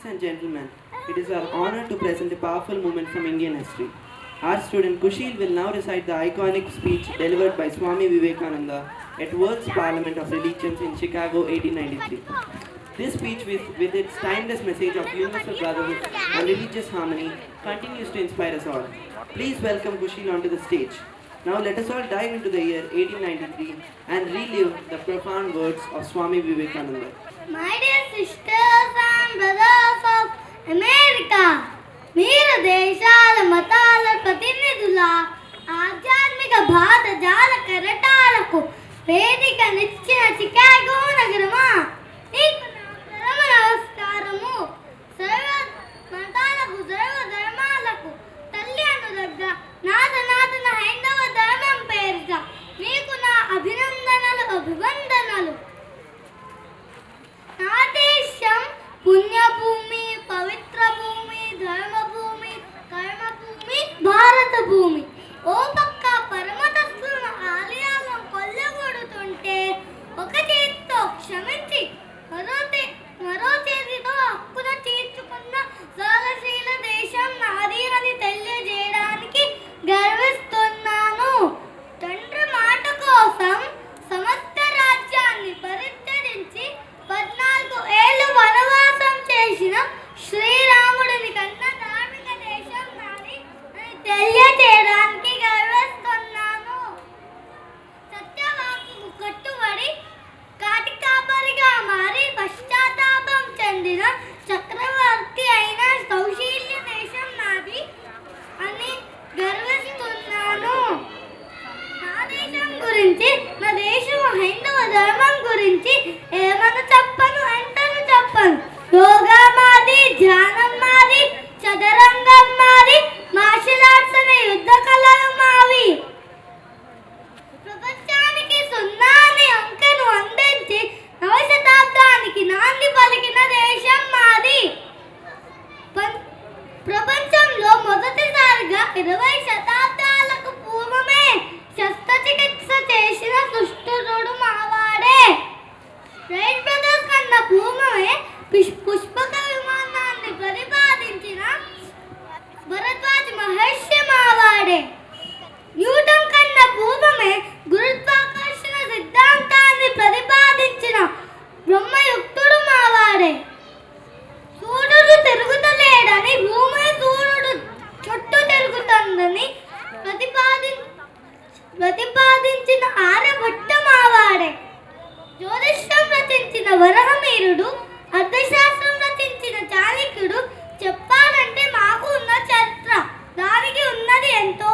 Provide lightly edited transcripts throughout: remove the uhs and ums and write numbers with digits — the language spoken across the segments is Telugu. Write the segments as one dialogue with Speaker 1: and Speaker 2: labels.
Speaker 1: and gentlemen, it is our honor to present a powerful moment from Indian history. Our student Kushil will now recite the iconic speech delivered by Swami Vivekananda at World's Parliament of Religions in Chicago 1893. This speech, with its timeless message of universal brotherhood and religious harmony, continues to inspire us all. Please welcome Kushil onto the stage. Now let us all dive into the year 1893 and relive the profound words of Swami Vivekananda.
Speaker 2: My dear sisters and brothers of America, మీరు దేశాల మతాల ప్రతినిధుల ఆధ్యాత్మిక భారజాల కెరటాలకు వేదికనిచ్చిన చికాగో నగరమా, నీకు నా పరమ నమస్కారము. సర్వ మతాలకు సర్వ ధర్మాలకు తల్లి అనుదగ్గ నా సనాతన హైందవ ధర్మం పేరిట మీకు నా అభినందనలు అభివందనలు. నా దేశం పుణ్యభూమి, పవిత్ర భూమి, ధర్మభూమి, కర్మభూమి, భారత భూమి. ఓ పక్క పరమతత్వ ఆలయాలను కొల్లగొడుతుంటే ఒక చేతితో క్షమించి మరో చేతితో హక్కున తీర్చుకున్న సహనశీల దేశం నాది అని తెలియజేయడానికి గర్విస్తున్నాను. తండ్రి మాట కోసం సమస్త రాజ్యాన్ని పరిత్యజించి 14 ఏళ్ళు వనవాసం చేసిన శ్రీరాముడిని కన్నా ధార్మిక దేశం నాది అని తెలియజేయడానికి గర్విస్తున్నాను. సత్యవాకుకు కట్టుబడి కాటి కాపరిగా మారి పశ్చాత్తాపం చెందిన చక్రవర్తి అయిన కౌశల్య దేశం నాది అని గర్విస్తున్నాను. నా దేశం గురించి, నా దేశం హైందవ ధర్మం గురించి ఏమన్నా చెప్పను అంటను చెప్పను. యోగా మాది, ధ్యానం మాది, చదరంగం మాది, మార్షల్ ఆర్ట్స్ అనే యుద్ధ కళలు మావి. ప్రపంచానికి సున్నాని అంకెను అందించి నవ శతాబ్దానికి నాంది పలికిన దేశం మాది. ప్రపంచంలో మొదటిసారిగా 20 శతాబ్దాలకు పూర్వమే శస్త్రచికిత్స చేసిన సుష్ఠుడు మావాడే. రైట్ బ్రదర్స్ కన్నా పూర్వమే పుష్పక విమానాన్ని ప్రతిపాదించిన భరద్వాజ మహర్షి మావాడే. న్యూటన్ కన్నా పూర్వమే గురుత్వాకర్షణ సిద్ధాంతాన్ని ప్రతిపాదించిన బ్రహ్మయుక్తుడు మావాడే. సూర్యుడు తిరుగుతలేడని భూమి సూర్యుడు చుట్టూ తిరుగుతుందని ప్రతిపాదించిన ఆర్యభట్ట మావాడే. జ్యోతిష్యం రచించిన వరహమీరుడు, అర్థశాస్త్రం రచించిన చాణక్యుడు చెప్పాలంటే మాకు ఉన్న చరిత్ర, దానికి ఉన్నది ఎంతో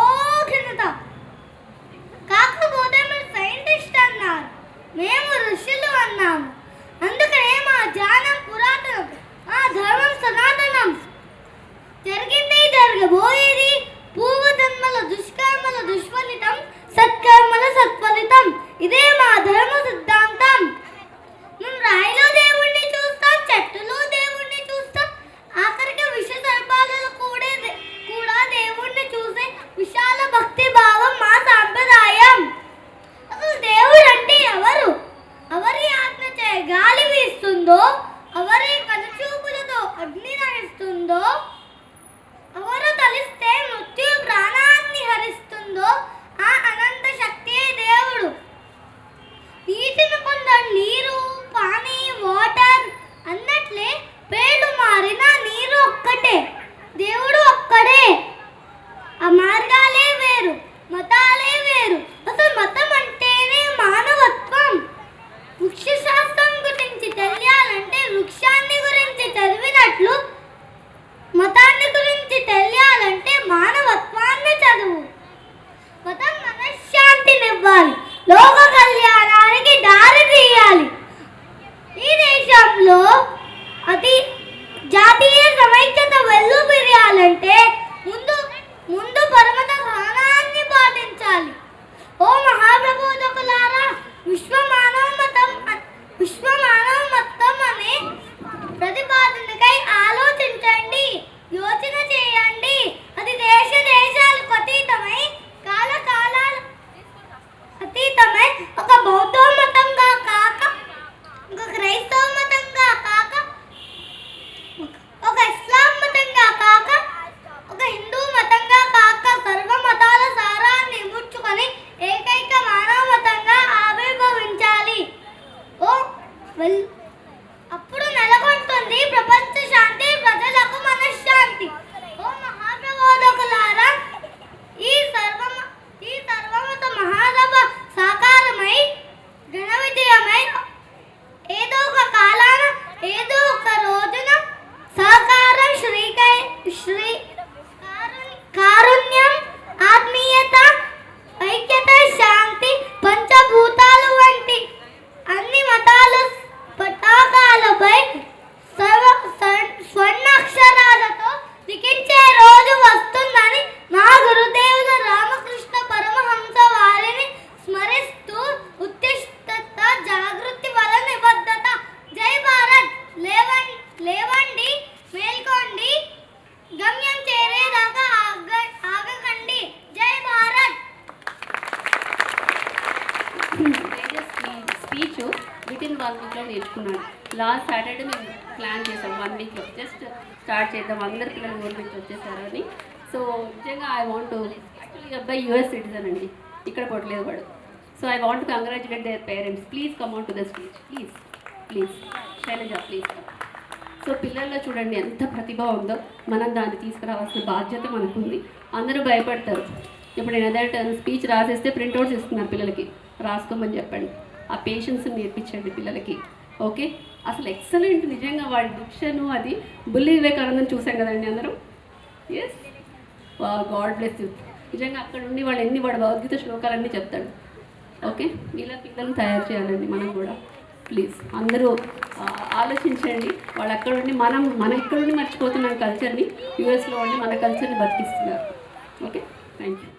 Speaker 2: ఘనత. కాకపోతే మీరు సైంటిస్ట్ అన్నారు, మేము ఋషులు అన్నాము. అందుకనే మా జ్ఞానం పురాతనం, మా ధర్మం సనాతనం. జరిగింది, జరగబోయేది, పూర్వజన్మల దుష్కర్మల దుష్ఫలితం, సత్కర్మల సత్ఫలితం. ఇదే మా ధర్మ సిద్ధాంతం. మేము రాయిలో దేవుణ్ణి చూస్తాం, చెట్టులో దేవుణ్ణి చూస్తాం, ఆఖరికి విష సర్పాలలో కూడా దేవుణ్ణి చూసే విశాల భక్తి భావం మా సాంప్రదాయం. అసలు దేవుడు అంటే ఎవరు? ఎవరి ఆజ్ఞచే గాలి వీస్తుందో, ఎవరి కనుచూపులతో అగ్ని నడుస్తుందో, ఎవరు తలిస్తే మృత్యు ప్రాణాన్ని హరిస్తుందో ఆ అనంత శక్తియే దేవుడు. నీటిని కొందరు నీరు, పానీ, వాటర్ అన్నట్లే పేర్లు మారిన నీరు ఒక్కటే, దేవుడు ఒక్కడే. ఆ మార్గాలే వేరు, మతాలే వేరు. అసలు మతం అంటేనే మానవత్వం. వృక్షశాస్త్రం గురించి తెలియాలంటే వృక్షాన్ని గురించి చదివినట్లు, మతాన్ని గురించి తెలియాలంటే మానవత్వాన్ని చదువు. మతం మనశ్శాంతినివ్వాలి, లోక కళ్యాణానికి దారి తీయాలి. ఈ దేశంలో జాతీయ సమైక్యత వెల్లువిరియాలంటే ముందు పరమత సహనాన్ని పాటించాలి. ఓ మహాప్రబోధకులారా, విశ్వమానవ మతం అనే ప్రతిపాదనకై ఆలోచించండి, యోచన చేయండి. అది దేశాలకు అతీతమై, కాలాల అతీతమై ఒక బౌద్ధ మతంగా కాక, ఒక క్రైస్తవ మతంగా కాక,
Speaker 3: 1 వీక్లో నేర్చుకున్నాను. లాస్ట్ సాటర్డే మేము ప్లాన్ చేసాం 1 వీక్లో జస్ట్ స్టార్ట్ చేద్దాం, అందరు పిల్లలు ఊరి నుంచి వచ్చేసారు అని. సో నిజంగా ఐ వాంట్ యాక్చువల్లీ అబ్బాయి యూఎస్ సిటిజన్ అండి, ఇక్కడ పుట్టలేదు వాడు. So I want congratulate their parents. Please come on to the stage, please please. Shailaja please. So పిల్లల్లో చూడండి ఎంత ప్రతిభ ఉందో, మనం దాన్ని తీసుకురావాల్సిన బాధ్యత మనకుంది. అందరూ భయపడతారు. ఇప్పుడు నేను ఏదైతే స్పీచ్ రాసేస్తే ప్రింట్అవుట్స్ ఇస్తున్నారు పిల్లలకి, రాసుకోమని చెప్పండి. ఆ పేషెన్స్ని నేర్పించండి పిల్లలకి. ఓకే, అసలు ఎక్సలెంట్ నిజంగా వాడి డిక్షను అది. బుల్లి వివేకానందం చూసాం కదండి అందరూ. Yes, God bless you. నిజంగా అక్కడ ఉండి వాడు భగవద్గీత శ్లోకాలన్నీ చెప్తాడు. ఓకే, ఇలా పిల్లల్ని తయారు చేయాలండి మనం కూడా. ప్లీజ్ అందరూ ఆలోచించండి. వాళ్ళు అక్కడ ఉండి మన ఇక్కడ ఉండి మర్చిపోతున్నాం కల్చర్ని, యూఎస్లో ఉండి మన కల్చర్ని బతికిస్తున్నారు. Okay, thank you.